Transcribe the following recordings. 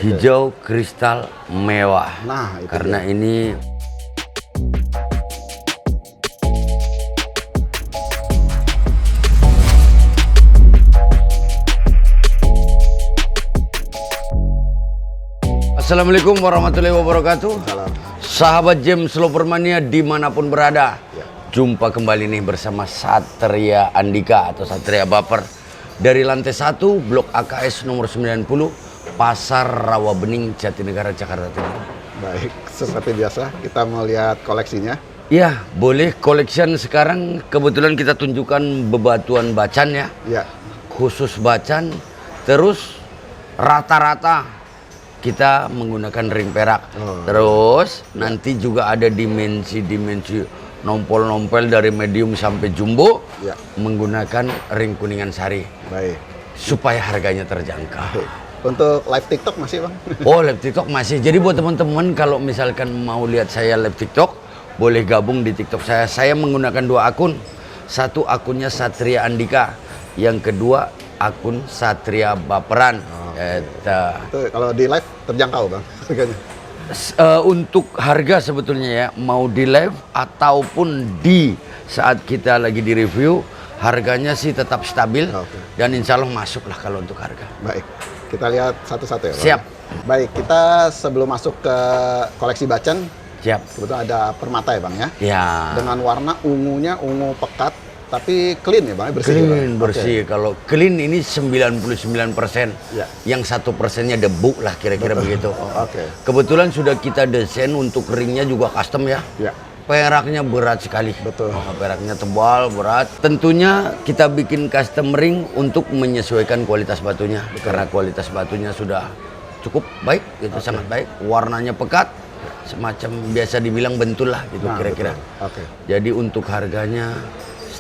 hijau kristal mewah. Nah, itu karena dia. ini Assalamualaikum warahmatullahi wabarakatuh. Salam. Sahabat James Lovermania dimanapun berada, Ya. jumpa kembali nih bersama Satria Andika atau Satria Baper dari lantai 1 Blok AKS nomor 90 Pasar Rawabening, Jatinegara, Jakarta Timur. Baik, seperti biasa kita mau lihat koleksinya. Ya, boleh collection sekarang. Kebetulan kita tunjukkan bebatuan bacan ya, Ya, khusus bacan. Terus rata-rata kita menggunakan ring perak. Terus nanti juga ada dimensi-dimensi nompol-nompol dari medium sampai jumbo ya. menggunakan ring kuningan sari Baik. supaya harganya terjangkau. Untuk live TikTok masih, Bang? Oh, live TikTok masih. Jadi buat teman-teman kalau misalkan mau lihat saya live TikTok, boleh gabung di TikTok saya. Saya menggunakan 2 akun. Satu akunnya Satria Andika, yang kedua akun Satria Baperan. Itu kalau di live terjangkau, Bang, harganya. Untuk harga sebetulnya ya, mau di live ataupun di saat kita lagi di review, harganya sih tetap stabil. Oke. Dan insya Allah masuk lah kalau untuk harga. Baik, kita lihat satu-satu ya, Bang. Siap. Baik, kita sebelum masuk ke koleksi bacan, Siap. kebetulan ada permata ya, Bang ya. Ya. Dengan warna ungunya ungu pekat, tapi clean ya, Bang, bersih. ya, Bang? Clean, bersih. Kalau clean ini 99%. Ya. Yang 1%-nya debu lah kira-kira begitu. Oke. Kebetulan sudah kita desain untuk ringnya juga custom ya. Ya. Peraknya berat sekali. Betul. Peraknya tebal, berat. Tentunya kita bikin custom ring untuk menyesuaikan kualitas batunya. Karena kualitas batunya sudah cukup baik, itu sangat baik. Warnanya pekat, semacam biasa dibilang bentul lah gitu Nah, kira-kira. betul. Oke. Jadi untuk harganya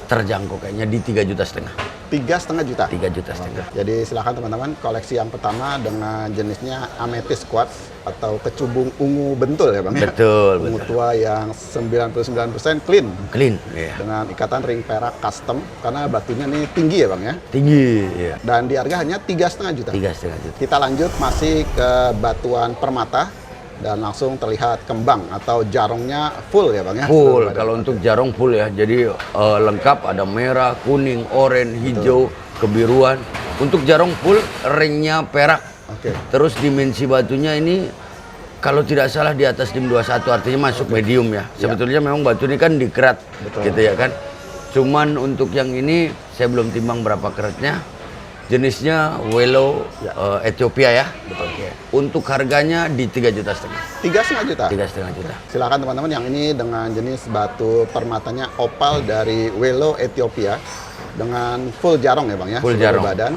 terjangkau kayaknya di 3,5 juta. 3,5 juta. 3,5 juta. Jadi silakan teman-teman, koleksi yang pertama dengan jenisnya amethyst quartz atau kecubung ungu bentul ya, Bang, ya? Betul, Ungu betul. tua yang 99% clean Clean, ya. dengan ikatan ring perak custom karena batunya ini tinggi ya, Bang ya. Tinggi, ya. Dan di harga hanya 3,5 juta. 3,5 juta. Kita lanjut masih ke batuan permata dan langsung terlihat kembang atau jarongnya full ya, Bang ya. Full, Seluruh kalau badan. untuk jarong full ya. Jadi lengkap, ada merah, kuning, oranye, hijau, kebiruan. Untuk jarong full, ringnya perak. Oke. Terus dimensi batunya ini kalau tidak salah di atas DIM 21, artinya masuk medium ya. Sebetulnya memang batu ini kan dikerat, gitu ya kan. Cuman untuk yang ini saya belum timbang berapa keratnya. Jenisnya Welo Ethiopia ya. Betul. Untuk harganya di 3,5 juta. 3,5 juta. 3,5 juta. Silakan teman-teman, yang ini dengan jenis batu permatanya opal dari Welo Ethiopia dengan full jarong ya, Bang ya. Full seluruh jarong. badan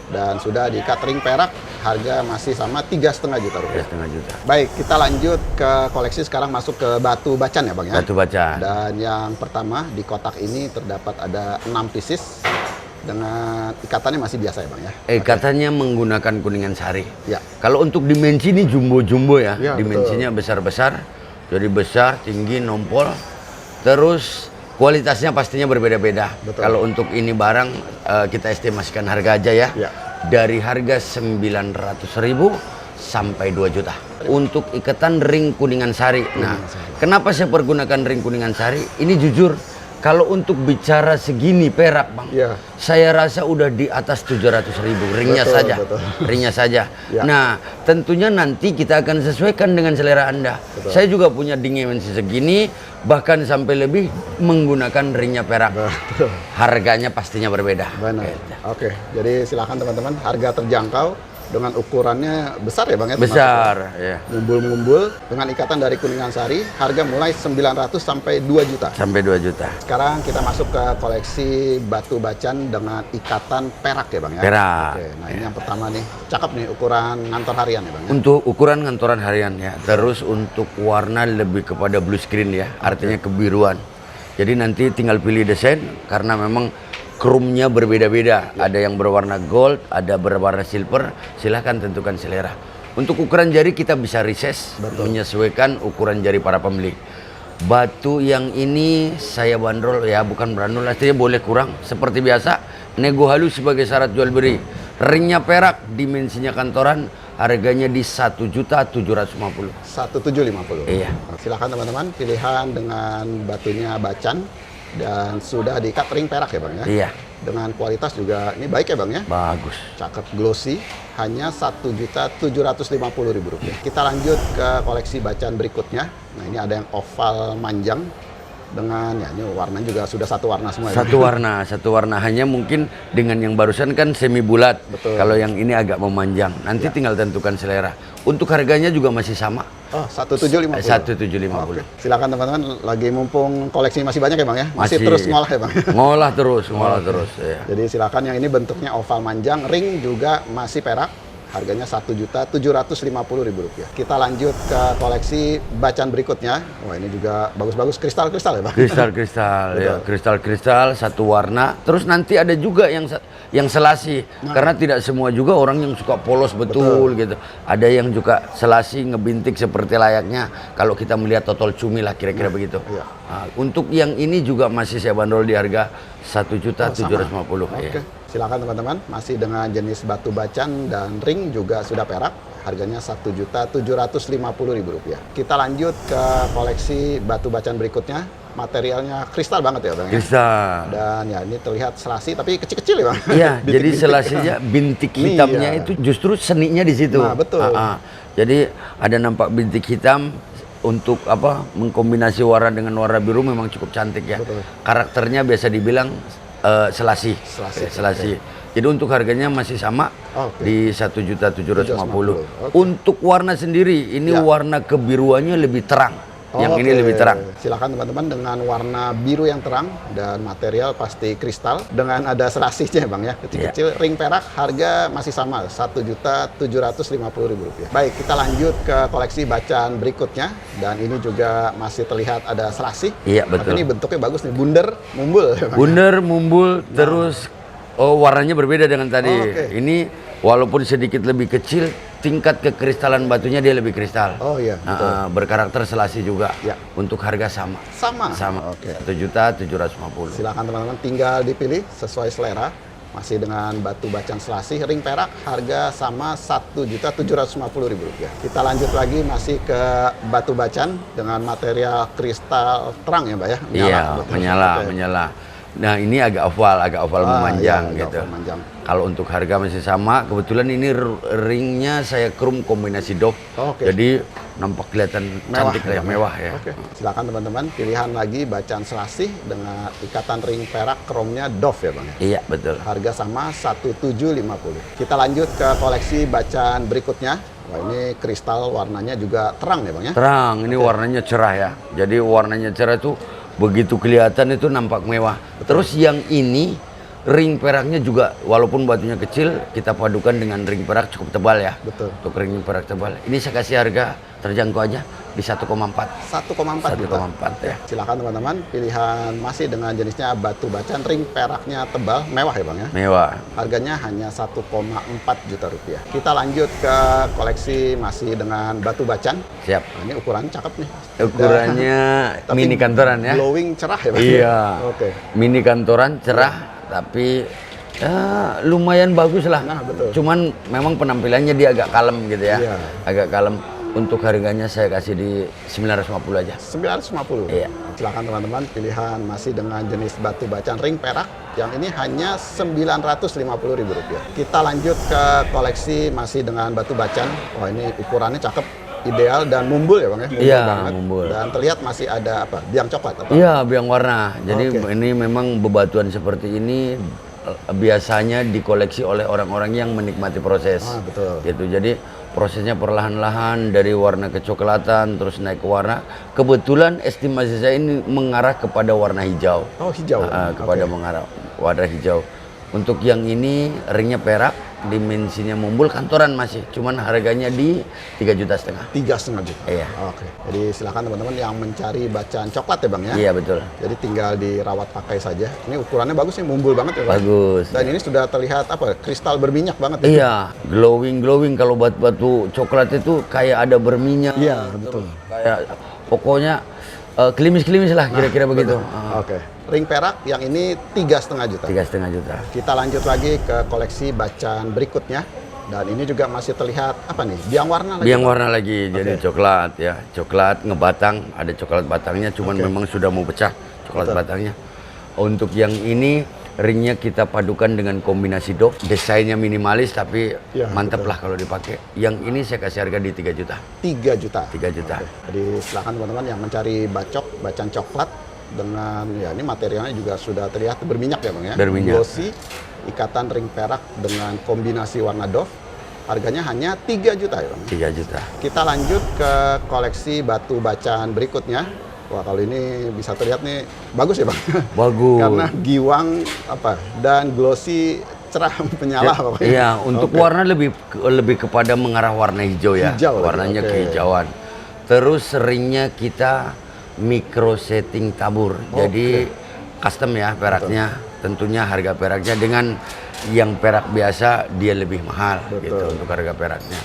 dan sudah di cut ring perak, harga masih sama 3,5 juta rupiah. 3,5 juta. Baik, kita lanjut ke koleksi, sekarang masuk ke batu bacan ya, Bang ya. Batu bacan. Dan yang pertama di kotak ini terdapat ada 6 pieces dengan ikatannya masih biasa ya, Bang ya. Katanya menggunakan kuningan sari. Ya. Kalau untuk dimensi ini jumbo-jumbo ya, Ya, dimensinya besar-besar, jadi besar, tinggi, nompol. Terus kualitasnya pastinya berbeda-beda. Betul. Kalau untuk ini barang kita estimasikan harga aja ya, Ya. dari harga 900.000 sampai 2 juta. Untuk ikatan ring kuningan sari. Nah, kenapa saya pergunakan ring kuningan sari? Ini jujur, kalau untuk bicara segini perak, Bang, Ya. saya rasa udah di atas 700.000 ringnya Betul, saja, betul. ringnya saja. Ya. Nah, tentunya nanti kita akan sesuaikan dengan selera Anda. Betul. Saya juga punya dimensi segini, bahkan sampai lebih menggunakan ringnya perak. Betul. Harganya pastinya berbeda. Benar. Gitu. Oke, jadi silakan teman-teman, harga terjangkau dengan ukurannya besar ya, Bang ya. Besar, ya. Ngumpul-ngumpul dengan ikatan dari Kuningan Sari, harga mulai 900 sampai 2 juta. Sampai 2 juta. Sekarang kita masuk ke koleksi batu bacan dengan ikatan perak ya, Bang ya. Perak. Oke, nah ini yang pertama nih, cakep nih ukuran ngantor harian ya, Bang ya. Untuk ukuran kantoran harian ya. Terus untuk warna lebih kepada blue screen ya, artinya kebiruan. Jadi nanti tinggal pilih desain karena memang chrome-nya berbeda-beda. Ada yang berwarna gold, ada berwarna silver. Silahkan tentukan selera. Untuk ukuran jari kita bisa recess, menyesuaikan ukuran jari para pembeli. Batu yang ini saya bandrol ya, bukan bandrol, artinya boleh kurang. Seperti biasa, nego halus sebagai syarat jual beli. Ringnya perak, dimensinya kantoran, harganya di 1.750.000. 1.750. Iya. Silakan teman-teman, pilihan dengan batunya bacan dan sudah diikat ring perak ya Bang ya. Iya. Dengan kualitas juga ini baik ya Bang ya. Bagus. Cakep, glossy, hanya Rp1.750.000. Kita lanjut ke koleksi bacaan berikutnya. Nah ini ada yang oval manjang dengan ya ini warnanya juga sudah satu warna semua ya. Satu warna. Hanya mungkin dengan yang barusan kan semi bulat. Betul. Kalau yang ini agak memanjang. Nanti tinggal tentukan selera. Untuk harganya juga masih sama. Oh, 1.750. 1.750. Oke. Silakan teman-teman, lagi mumpung koleksi masih banyak ya Bang ya. Masih terus ngolah ya Bang. Ngolah terus. Ya. Jadi silakan, yang ini bentuknya oval manjang, ring juga masih perak. Harganya Rp1.750.000. Kita lanjut ke koleksi bacaan berikutnya. Wah ini juga bagus-bagus, kristal-kristal ya Bang? Kristal ya, kristal satu warna. Terus nanti ada juga yang selasi, karena tidak semua juga orang yang suka polos betul gitu. Ada yang juga selasi ngebintik seperti layaknya kalau kita melihat totol cumi lah kira-kira begitu. Iya. Nah, untuk yang ini juga masih saya bandrol di harga 1.750.000. Oke. Silakan teman-teman, masih dengan jenis batu bacan dan ring juga sudah perak. Harganya Rp1.750.000. Kita lanjut ke koleksi batu bacan berikutnya. Materialnya kristal banget ya Bang? Kristal. Dan ya ini terlihat selasi tapi kecil-kecil ya Bang? Iya, jadi selasinya bintik hitamnya itu justru seninya di situ. Nah, betul. Jadi ada nampak bintik hitam untuk apa mengkombinasi warna dengan warna biru memang cukup cantik ya. Betul. Karakternya biasa dibilang selasi. Okay. Jadi untuk harganya masih sama di 1.750.000. Okay. Untuk warna sendiri ini warna kebiruannya lebih terang. Yang ini lebih terang. Silakan teman-teman, dengan warna biru yang terang dan material pasti kristal dengan ada selasihnya Bang ya. Kecil-kecil ring perak, harga masih sama Rp1.750.000. Baik, kita lanjut ke koleksi bacaan berikutnya dan ini juga masih terlihat ada selasih. Iya, betul. Tapi ini bentuknya bagus nih, bunder, mumbul. Bunder, mumbul, terus warnanya berbeda dengan tadi. Ini walaupun sedikit lebih kecil, tingkat kekristalan batunya dia lebih kristal. Oh iya, betul. Berkarakter selasi juga. Ya. Untuk harga sama. Sama. Oke. 1.750.000. Silakan teman-teman tinggal dipilih sesuai selera. Masih dengan batu bacan selasi, ring perak, harga sama Rp1.750.000. Kita lanjut lagi masih ke batu bacan dengan material kristal terang ya Mbak ya? Menyala. Nah ini agak oval memanjang gitu. Kalau untuk harga masih sama, kebetulan ini ringnya saya krum kombinasi doff. Jadi nampak kelihatan cantik ya, mewah ya. Silakan teman-teman, pilihan lagi bacaan selasi dengan ikatan ring perak kromnya doff ya Bang ya? Iya betul. Harga sama Rp1.750.000. Kita lanjut ke koleksi bacaan berikutnya. Wah ini kristal warnanya juga terang ya Bang ya? Terang, ini warnanya cerah ya. Jadi warnanya cerah itu begitu kelihatan itu nampak mewah. Terus yang ini ring peraknya juga walaupun batunya kecil kita padukan dengan ring perak cukup tebal ya. Betul. Untuk ring perak tebal. Ini saya kasih harga terjangkau aja di 1,4. 1,4 juta. Ya. Silakan teman-teman, pilihan masih dengan jenisnya batu bacan, ring peraknya tebal, mewah ya Bang ya? Mewah. Harganya hanya 1,4 juta rupiah. Kita lanjut ke koleksi masih dengan batu bacan. Siap. Nah, ini ukuran cakep nih. Ukurannya mini kantoran ya. Glowing cerah ya Bang? Iya. Mini kantoran cerah. Tapi ya lumayan bagus lah. Nah, betul. Cuman memang penampilannya dia agak kalem gitu ya. Iya. Agak kalem. Untuk harganya saya kasih di 950 aja. 950. Iya. Silakan teman-teman, pilihan masih dengan jenis batu bacan ring perak. Yang ini hanya Rp950.000. Kita lanjut ke koleksi masih dengan batu bacan. Wah ini ukurannya cakep, ideal dan mumbul ya Bang ya? Mumbul iya, banget. Mumbul. Dan terlihat masih ada apa? Biang coklat apa? Iya, biang warna. Jadi ini memang bebatuan seperti ini biasanya dikoleksi oleh orang-orang yang menikmati proses. Betul. Gitu. Jadi prosesnya perlahan-lahan dari warna kecoklatan terus naik ke warna. Kebetulan estimasi saya ini mengarah kepada warna hijau. Oh, hijau. Kepada mengarah warna hijau. Untuk yang ini ringnya perak, dimensinya mumbul, kantoran masih, cuman harganya di 3,5 juta. 3,5 juta. Iya. Jadi silakan teman-teman yang mencari bacaan coklat ya Bang ya. Iya betul. Jadi tinggal dirawat pakai saja. Ini ukurannya bagus nih, mumbul banget ya Bang. Bagus. Dan ini sudah terlihat apa? Kristal berminyak banget. Iya, glowing kalau batu coklat itu kayak ada berminyak. Iya betul. Kayak pokoknya klimis-klimis lah kira-kira begitu. Ring perak yang ini 3,5 juta. 3,5 juta. Kita lanjut lagi ke koleksi bacaan berikutnya. Dan ini juga masih terlihat apa nih? Biang warna lagi. Biang Bang? warna lagi, jadi coklat ya. Coklat ngebatang, ada coklat batangnya, cuman memang sudah mau pecah coklat batangnya. Untuk yang ini ringnya kita padukan dengan kombinasi dop. Desainnya minimalis tapi mantap lah kalau dipakai. Yang ini saya kasih harga di 3 juta. 3 juta. 3 juta. Jadi silakan teman-teman yang mencari bacan coklat dengan ya ini materialnya juga sudah terlihat berminyak ya Bang ya. Berminyak. Glossy, ikatan ring perak dengan kombinasi warna doff. Harganya hanya 3 juta ya Bang. 3 juta. Kita lanjut ke koleksi batu bacaan berikutnya. Wah, kalau ini bisa terlihat nih bagus ya Bang. Bagus. Karena giwang dan glossy cerah penyala pokoknya. Iya, untuk warna lebih kepada mengarah warna hijau ya. Hijau, warnanya kehijauan. Terus ringnya kita micro setting tabur. Jadi custom ya peraknya. Tentunya harga peraknya dengan yang perak biasa dia lebih mahal gitu untuk harga peraknya.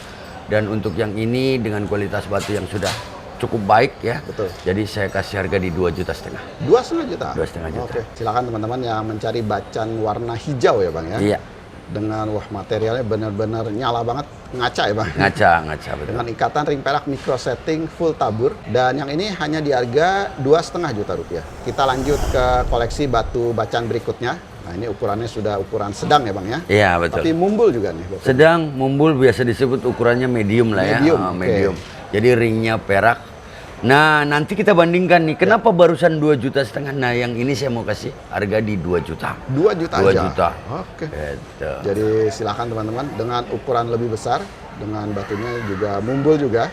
Dan untuk yang ini dengan kualitas batu yang sudah cukup baik ya. Jadi saya kasih harga di 2,5 juta. 2,5 juta. 2,5 juta. Oke, silakan teman-teman yang mencari bacan warna hijau ya Bang ya. Iya. Dengan materialnya benar-benar nyala banget, ngaca ya Bang. Ngaca betul. Dengan ikatan ring perak micro setting full tabur, dan yang ini hanya di harga 2,5 juta rupiah. Kita lanjut ke koleksi batu bacaan berikutnya. Nah, ini ukurannya sudah ukuran sedang ya Bang ya. Iya, betul. Tapi mumbul juga nih. Sedang, mumbul biasa disebut ukurannya medium lah ya. Medium. Jadi ringnya perak. Nah, nanti kita bandingkan nih, kenapa barusan 2,5 juta. Nah, yang ini saya mau kasih harga di 2 juta. 2 juta 2 aja. juta. Oke. Gitu. Jadi silakan teman-teman dengan ukuran lebih besar, dengan batunya juga mumbul juga,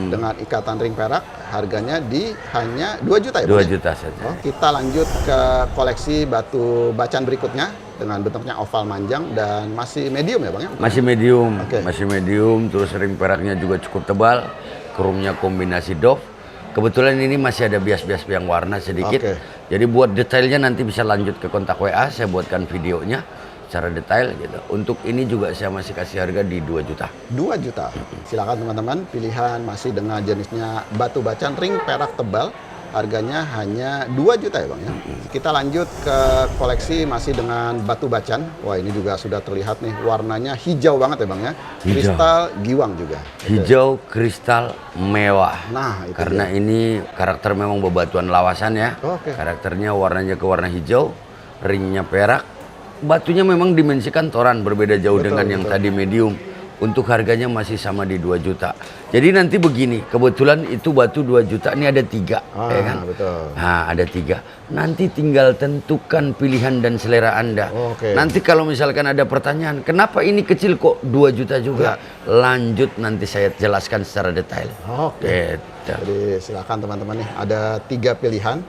dengan ikatan ring perak, harganya di hanya 2 juta ya? 2 juta saja. Oh, kita lanjut ke koleksi batu bacaan berikutnya dengan bentuknya oval manjang dan masih medium ya Bang ya? Masih medium, masih medium, terus ring peraknya juga cukup tebal, kromnya kombinasi doff. Kebetulan ini masih ada bias-bias yang warna sedikit. Jadi buat detailnya nanti bisa lanjut ke kontak WA, saya buatkan videonya secara detail gitu. Untuk ini juga saya masih kasih harga di 2 juta. 2 juta. Silakan teman-teman, pilihan masih dengan jenisnya batu bacaan ring perak tebal. Harganya hanya 2 juta ya Bang ya. Kita lanjut ke koleksi masih dengan batu bacaan. Wah, ini juga sudah terlihat nih warnanya hijau banget ya Bang ya. Kristal giwang juga. Hijau kristal mewah. Nah, itu karena ini karakter memang bebatuan lawasan ya. Karakternya warnanya ke warna hijau, ringnya perak. Batunya memang dimensi kantoran berbeda jauh dengan yang tadi medium. Untuk harganya masih sama di 2 juta. Jadi nanti begini, kebetulan itu batu 2 juta, ini ada 3. Ya kan? Nah, ada 3. Nanti tinggal tentukan pilihan dan selera Anda. Nanti kalau misalkan ada pertanyaan, kenapa ini kecil kok 2 juta juga? Lanjut nanti saya jelaskan secara detail. Jadi silakan teman-teman nih, ada 3 pilihan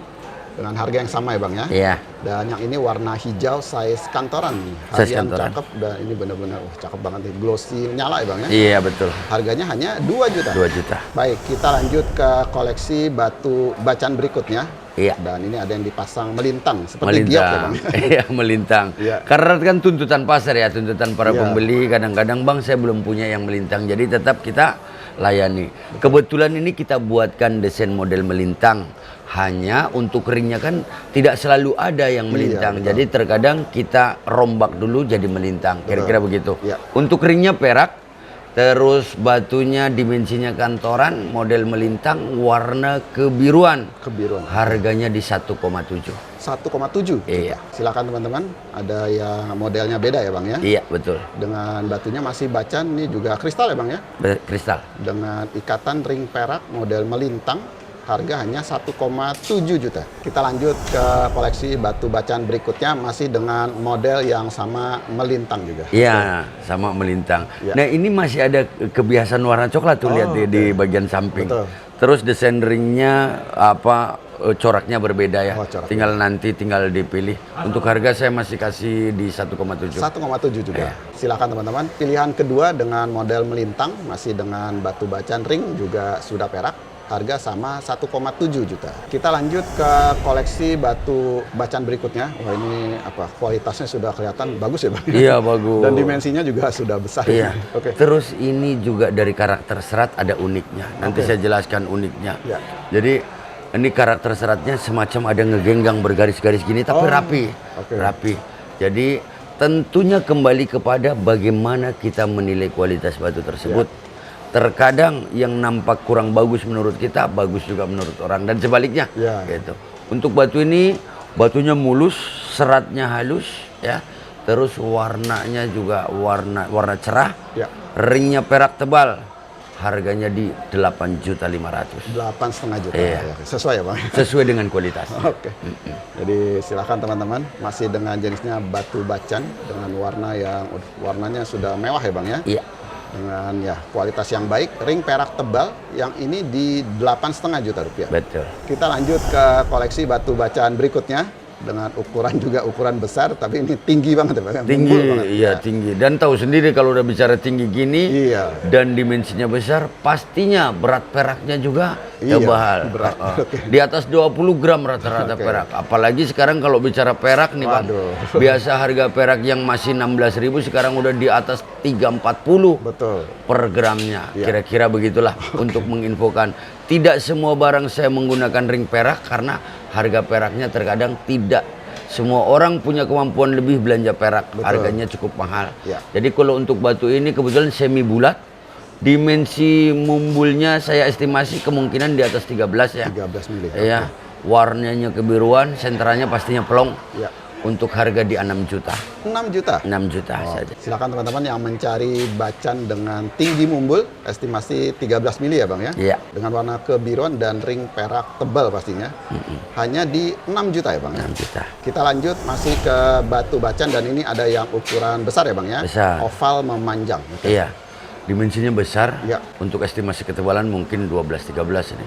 dengan harga yang sama ya Bang ya. Iya. Dan yang ini warna hijau size kantoran. Size Harian kantoran. cakep dan ini benar-benar cakep banget nih. Glossy nyala ya Bang ya. Iya, betul. Harganya hanya 2 juta. 2 juta. Baik, kita lanjut ke koleksi batu bacaan berikutnya. Iya. Dan ini ada yang dipasang melintang seperti giok ya Bang. Iya, melintang. Karena kan tuntutan pasar ya, tuntutan para pembeli. Kadang-kadang Bang saya belum punya yang melintang. Jadi tetap kita layani. Kebetulan ini kita buatkan desain model melintang. Hanya untuk ringnya kan tidak selalu ada yang melintang. Jadi terkadang kita rombak dulu jadi melintang. Kira-kira begitu. Untuk ringnya perak, terus batunya dimensinya kantoran, model melintang, warna kebiruan. Harganya di 1,7. 1,7. Iya. Silakan teman-teman, ada yang modelnya beda ya Bang ya. Iya, betul. Dengan batunya masih bacaan, ini juga kristal ya Bang ya. Kristal. Dengan ikatan ring perak model melintang. Harga hanya 1,7 juta. Kita lanjut ke koleksi batu bacaan berikutnya masih dengan model yang sama melintang juga. Iya, sama melintang. Nah, ini masih ada kebiasaan warna coklat tuh, lihat di bagian samping. Terus desain ringnya coraknya berbeda ya. Tinggal dipilih. Untuk harga saya masih kasih di 1,7. 1,7 juga. Silakan teman-teman. Pilihan kedua dengan model melintang masih dengan batu bacaan ring juga sudah perak. Harga sama 1,7 juta. Kita lanjut ke koleksi batu bacaan berikutnya. Wah, ini kualitasnya sudah kelihatan bagus ya Bang? Iya, bagus. Dan dimensinya juga sudah besar. Iya. Terus ini juga dari karakter serat ada uniknya. Nanti saya jelaskan uniknya. Jadi ini karakter seratnya semacam ada ngegenggang bergaris-garis gini tapi rapi. Jadi tentunya kembali kepada bagaimana kita menilai kualitas batu tersebut. Terkadang yang nampak kurang bagus menurut kita, bagus juga menurut orang, dan sebaliknya. Gitu. Untuk batu ini, batunya mulus, seratnya halus, ya. Terus warnanya juga warna cerah, ringnya perak tebal. Harganya di 8.500.000. 8,5 juta. Iya. Sesuai ya Bang? Sesuai dengan kualitas. Oke. Jadi silakan teman-teman, masih dengan jenisnya batu bacan dengan warnanya sudah mewah ya Bang ya? Iya. Dengan ya kualitas yang baik, ring perak tebal yang ini di 8,5 juta rupiah. Betul. Kita lanjut ke koleksi batu bacaan berikutnya dengan ukuran besar, tapi ini tinggi banget ya Bang. Tinggi, banget. iya tinggi. Dan tahu sendiri kalau udah bicara tinggi gini, dan dimensinya besar, pastinya berat peraknya juga tebal. Berat. Di atas 20 gram rata-rata perak. Apalagi sekarang kalau bicara perak nih Bang. Biasa harga perak yang masih 16.000 sekarang udah di atas 340 per gramnya. Kira-kira begitulah untuk menginfokan. Tidak semua barang saya menggunakan ring perak karena harga peraknya terkadang tidak semua orang punya kemampuan lebih belanja perak. Harganya cukup mahal. Jadi kalau untuk batu ini kebetulan semi bulat, dimensi mumbulnya saya estimasi kemungkinan di atas 13 ya. 13 mili. Ya, warnanya kebiruan, senteranya pastinya pelong. Untuk harga di 6 juta. 6 juta? 6 juta saja. Silakan teman-teman yang mencari bacan dengan tinggi mumbul, estimasi 13 mili ya Bang ya? Iya. Dengan warna kebiruan dan ring perak tebal pastinya. Hanya di 6 juta ya Bang? 6 juta. Kita lanjut masih ke batu bacan, dan ini ada yang ukuran besar ya Bang ya? Besar. Oval memanjang. Iya. Dimensinya besar. Untuk estimasi ketebalan mungkin 12-13 ini.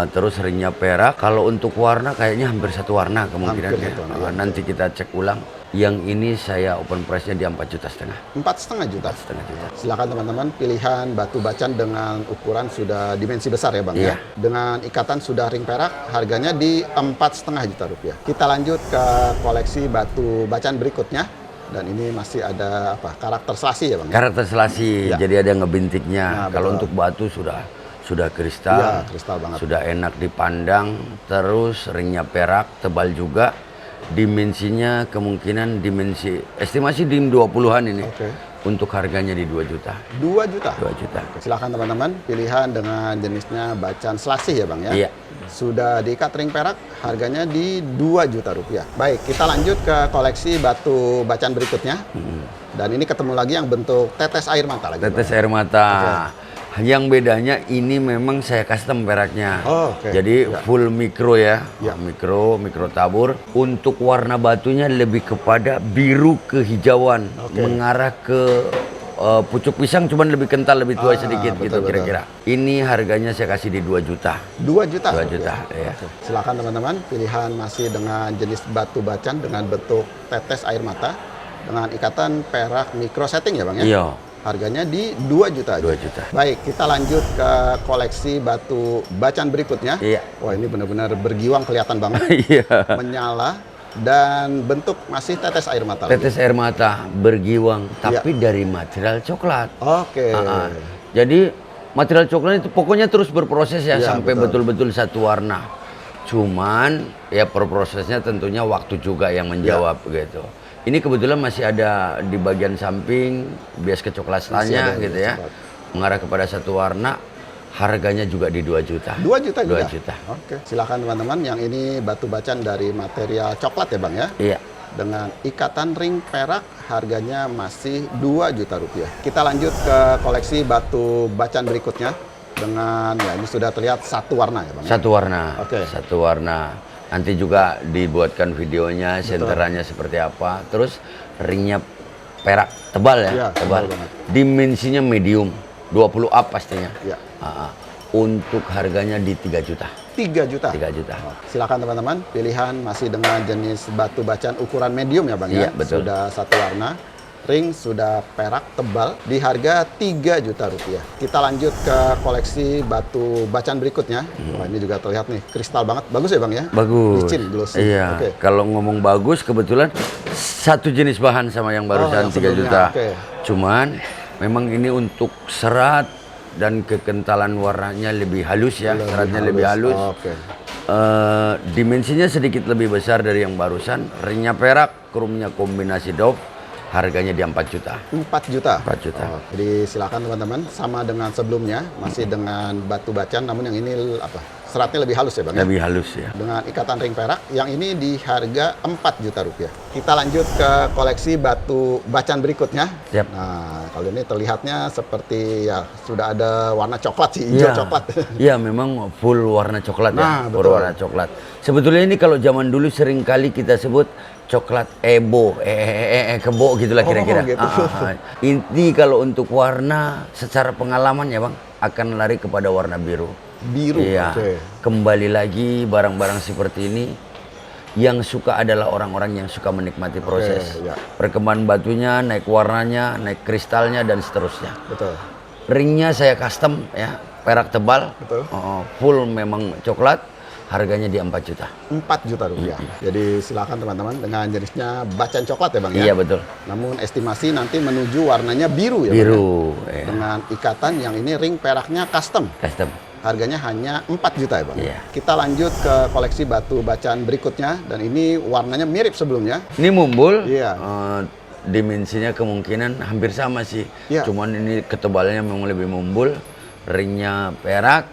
Terus ringnya perak. Kalau untuk warna kayaknya hampir satu warna kemungkinannya. Nanti kita cek ulang. Yang ini saya open price-nya di 4,5 juta. 4,5 juta. 4,5 juta. Silakan teman-teman, pilihan batu bacan dengan ukuran sudah dimensi besar ya Bang ya. Dengan ikatan sudah ring perak, harganya di 4,5 juta rupiah. Kita lanjut ke koleksi batu bacan berikutnya. Dan ini masih ada karakter selasi ya Bang? Karakter selasi. Jadi ada ngebintiknya. Kalau untuk batu sudah kristal, kristal banget. Sudah enak dipandang, terus ringnya perak, tebal juga. Dimensinya kemungkinan dimensi estimasi di 20-an ini. Untuk harganya di 2 juta. 2 juta? 2 juta. Silakan teman-teman, pilihan dengan jenisnya bacan selasih ya Bang ya? Iya. Sudah diikat ring perak, harganya di 2 juta rupiah. Baik, kita lanjut ke koleksi batu bacan berikutnya. Dan ini ketemu lagi yang bentuk tetes air mata lagi. Tetes air mata. Yang bedanya ini memang saya custom peraknya. Jadi full mikro ya. Mikro tabur. Untuk warna batunya lebih kepada biru kehijauan, mengarah ke pucuk pisang, cuman lebih kental, lebih tua sedikit gitu kira-kira. Ini harganya saya kasih di 2 juta. 2 juta? 2 juta, ya. Silakan teman-teman, pilihan masih dengan jenis batu bacan dengan bentuk tetes air mata dengan ikatan perak mikro setting ya Bang ya? Iya. Harganya di 2 juta aja. 2 juta. Baik, kita lanjut ke koleksi batu bacan berikutnya. Wah, ini benar-benar bergiwang, kelihatan banget. Menyala dan bentuk masih tetes air mata. Tetes air mata, bergiwang, tapi dari material coklat. Jadi material coklat itu pokoknya terus berproses ya sampai betul-betul satu warna. Cuman ya prosesnya tentunya waktu juga yang menjawab gitu. Ini kebetulan masih ada di bagian samping bias kecoklatannya gitu ya. Mengarah kepada satu warna, harganya juga di 2 juta. 2 juta juga? 2 juta. Oke. Silakan teman-teman, yang ini batu bacan dari material coklat ya Bang ya? Iya. Dengan ikatan ring perak, harganya masih 2 juta rupiah. Kita lanjut ke koleksi batu bacan berikutnya. Dengan, ya ini sudah terlihat satu warna ya Bang? Satu warna. Satu warna. Nanti juga dibuatkan videonya, senterannya seperti apa. Terus ringnya perak tebal ya, tebal. Dimensinya medium, 20 up pastinya. Untuk harganya di 3 juta. 3 juta? 3 juta. Silakan teman-teman, pilihan masih dengan jenis batu bacan ukuran medium ya Bang ya? Betul. Sudah satu warna. Ring sudah perak tebal di harga 3 juta rupiah. Kita lanjut ke koleksi batu bacan berikutnya. Wah, ini juga terlihat nih kristal banget. Bagus ya Bang ya? Bagus. Licin, glossy. Iya. Kalau ngomong bagus, kebetulan satu jenis bahan sama yang barusan 3 juta. Cuman memang ini untuk serat dan kekentalan warnanya lebih halus ya. Seratnya lebih halus. Dimensinya sedikit lebih besar dari yang barusan. Ringnya perak. kromnya kombinasi Dove, harganya di 4 juta. 4 juta. 4 juta. Oh, jadi silakan teman-teman, sama dengan sebelumnya, masih dengan batu bacan, namun yang ini seratnya lebih halus ya Bang? Lebih halus ya. Dengan ikatan ring perak, yang ini di harga 4 juta rupiah. Kita lanjut ke koleksi batu bacan berikutnya. Siap. Nah, kalau ini terlihatnya seperti ya sudah ada warna coklat sih, hijau coklat. Iya, memang full warna coklat Nah, ya. Full betul. warna coklat. Sebetulnya ini kalau zaman dulu sering kali kita sebut coklat ebo, kebo gitulah kira-kira. Gitu. Ini kalau untuk warna secara pengalaman ya Bang, akan lari kepada warna biru. Biru, Iya. oke. Kembali lagi barang-barang seperti ini yang suka adalah orang-orang yang suka menikmati proses. ya. Perkembangan batunya, naik warnanya, naik kristalnya dan seterusnya. Betul. Ringnya saya custom ya, perak tebal. Betul. Full memang coklat. Harganya di 4 juta. 4 juta rupiah. Jadi silakan teman-teman dengan jenisnya bacan coklat ya Bang ya. Iya betul. Namun estimasi nanti menuju warnanya biru ya Bang, Biru. ya? Ya. Dengan ikatan yang ini ring peraknya custom. Custom. Harganya hanya 4 juta ya Bang. Iya. Kita lanjut ke koleksi batu bacaan berikutnya dan ini warnanya mirip sebelumnya. Ini mumbul. Iya. Dimensinya kemungkinan hampir sama sih. Iya. Cuman ini ketebalannya memang lebih mumbul. Ringnya perak.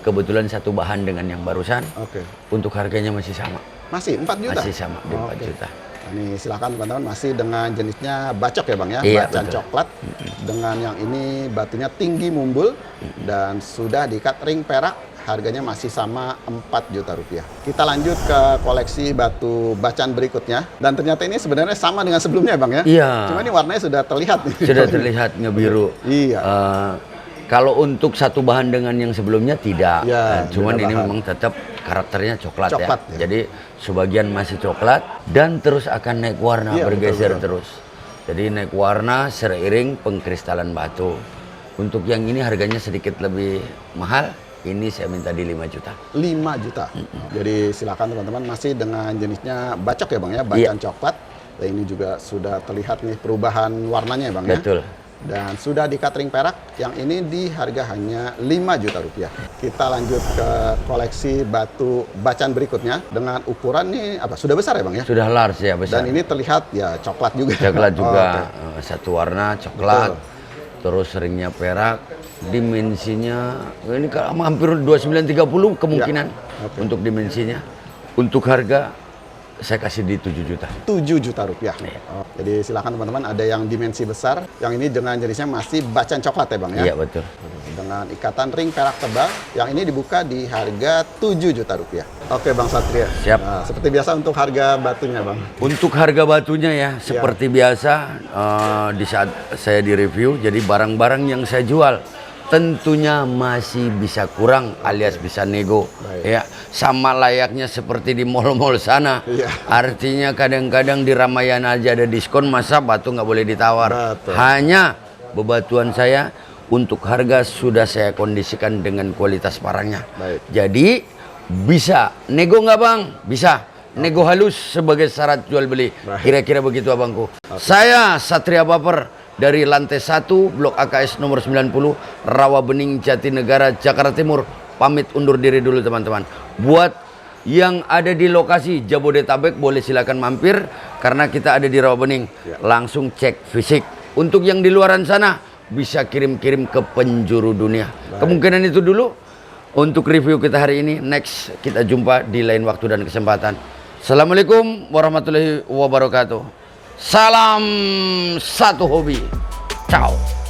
Kebetulan satu bahan dengan yang barusan. Oke. Untuk harganya masih sama. Masih 4 juta? Masih sama di 4 Oke. juta. Nah, ini silakan teman-teman, masih dengan jenisnya bacok ya Bang ya. Iya, Bacan betul. coklat. Dengan yang ini batunya tinggi mumbul dan sudah diikat ring perak. Harganya masih sama 4 juta rupiah. Kita lanjut ke koleksi batu bacaan berikutnya. Dan ternyata ini sebenarnya sama dengan sebelumnya Bang ya. Iya. Cuma ini warnanya sudah terlihat nih. Sudah terlihat ngebiru. Iya. Kalau untuk satu bahan dengan yang sebelumnya tidak. Ya, Cuman beda ini bahan. memang tetap karakternya coklat, Coklat, ya. ya. Jadi sebagian masih coklat dan terus akan naik warna, Iya, bergeser betul. terus. Jadi naik warna seiring pengkristalan batu. Untuk yang ini harganya sedikit lebih mahal. Ini saya minta di 5 juta. 5 juta. Jadi silakan teman-teman, masih dengan jenisnya bacok ya Bang ya, bacan coklat. Dan ini juga sudah terlihat nih perubahan warnanya ya Bang ya. Betul. Dan sudah diikat ring perak, yang ini di harga hanya 5 juta rupiah. Kita lanjut ke koleksi batu bacaan berikutnya dengan ukuran nih apa? Sudah besar ya Bang ya? Sudah large ya besar. Dan ini terlihat ya coklat juga. Coklat juga. Oh, oke. Satu warna coklat. Betul. Terus ringnya perak. Dimensinya ini hampir 29-30 kemungkinan Oke. untuk dimensinya. Untuk harga saya kasih di 7 juta. 7 juta rupiah. Iya. Oh, jadi silakan teman-teman, ada yang dimensi besar, yang ini dengan jenisnya masih bacan coklat ya Bang ya? Iya betul. Dengan ikatan ring perak tebal, yang ini dibuka di harga 7 juta rupiah. Oke Bang Satria. Siap. Nah, seperti biasa untuk harga batunya Bang. Untuk harga batunya ya seperti biasa di saat saya direview, jadi barang-barang yang saya jual tentunya masih bisa kurang alias bisa nego. Baik. Ya, sama layaknya seperti di mall-mall sana. Iya. Artinya kadang-kadang di Ramayana aja ada diskon, masa batu nggak boleh ditawar. Betul. Hanya bebatuan saya untuk harga sudah saya kondisikan dengan kualitas barangnya. Baik. Jadi bisa nego nggak Bang? Bisa. Nego halus sebagai syarat jual beli. Baik. Kira-kira begitu abangku. Saya Satria Baper dari lantai 1 Blok AKS nomor 90 Rawabening Jatinegara Jakarta Timur. Pamit undur diri dulu teman-teman. Buat yang ada di lokasi Jabodetabek boleh silakan mampir karena kita ada di Rawabening. Ya. Langsung cek fisik. Untuk yang di luaran sana bisa kirim-kirim ke penjuru dunia. Kemungkinan itu dulu untuk review kita hari ini. Next kita jumpa di lain waktu dan kesempatan. Assalamualaikum warahmatullahi wabarakatuh. Salam satu hobi. Ciao.